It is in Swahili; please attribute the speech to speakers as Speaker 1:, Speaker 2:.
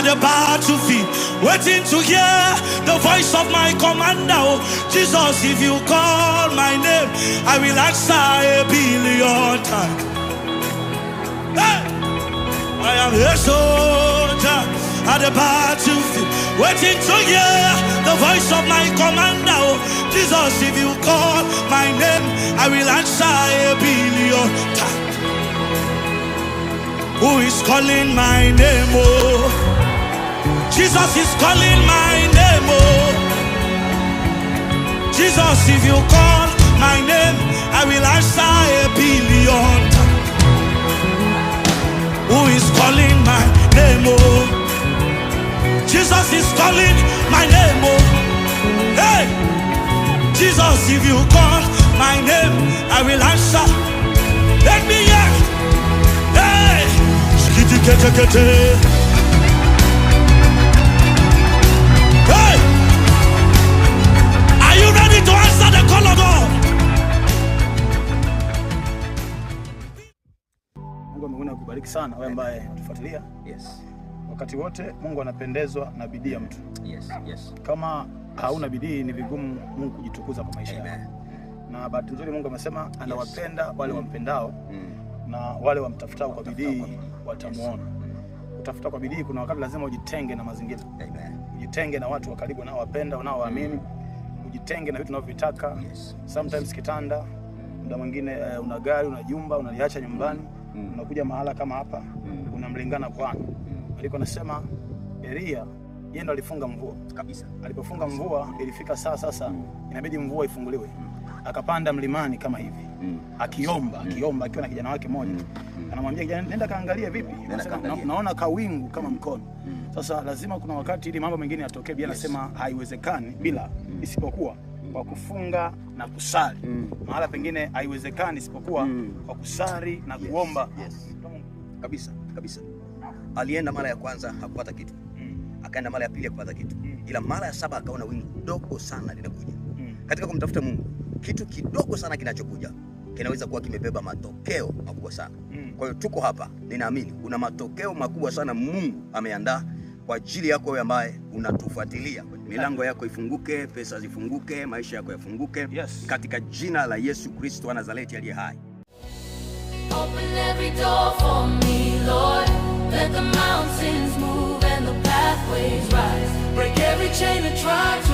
Speaker 1: at the battlefield, waiting to hear the voice of my commander. Oh, Jesus, if you call my name, I will answer 1,000,000,000 times. Hey! I am a soldier at the battlefield, waiting to hear the voice of my commander. Oh, Jesus, if you call my name, I will answer 1,000,000,000 times. Who is calling my name? Oh, Jesus is calling my name. Oh, Jesus, if you call my name, I will answer 1,000,000,000 times. Who is calling my name? Oh, Jesus is calling my name. Oh, hey, Jesus, if you call my name, I will answer. Let me hear. Hey, skitty kete kete. Hey, are you ready to answer the call of God?
Speaker 2: Mungu amekuona kubariki sana wewe ambaye unatufuatilia.
Speaker 3: Yes.
Speaker 2: Wakati wote Mungu anapendezwa na bidii ya mtu.
Speaker 3: Yes, yes.
Speaker 2: Kama hauna bidii ni vigumu Mungu kujitukuza kwa maisha yako. Na bahati nzuri Mungu amesema anawapenda wale wampendao na wale wamtafutao kwa bidii watamuona. Kutafuta kwa bidii kuna wakati lazima ujitenge na mazingira. Ujitenge na watu wa karibu nao wapenda, unaowaamini. Ujitenge na vitu unavyotaka. Sometimes kitanda, muda mwingine una gari, una jumba, unaliacha nyumbani. Unakuja mahala kama hapa, unamlingana Bwana. Alikuwa anasema Elia yeye ndo alifunga mvua kabisa. Alipofunga mvua ilifika sasa inabidi mvua ifunguliwe. Akapanda mlimani kama hivi. Akiomba akiwa na kijana wake mmoja. Anamwambia kijana, nenda kaangalia vipi? Naona kawingu kama mkono. Sasa lazima kuna wakati ili mambo mengine yatokee. Biblia inasema haiwezekani bila isipokuwa kwa kufunga na kusali. Mahala pengine haiwezekani isipokuwa kwa kusali na kuomba.
Speaker 3: Kabisa. Alienda mara ya kwanza hakupata kitu. Akaenda mara ya pili hakupata kitu. Ila mara ya 7 akaona wingu dogo sana linakuja. Katika kumtafuta Mungu, kitu kidogo sana kinachokuja kinaweza kuwa kimebeba matokeo makubwa sana. Kwa hiyo tuko hapa, ninaamini kuna matokeo makubwa sana Mungu ameandaa kwa ajili yako wewe ambaye unatufuatilia. Milango yako ifunguke, pesa zifunguke, maisha yako yafunguke. Katika jina la Yesu Kristo wa Nazareti aliye hai.
Speaker 4: Open every door for me, Lord. Let the mountains move and the pathways rise. Break every chain and try to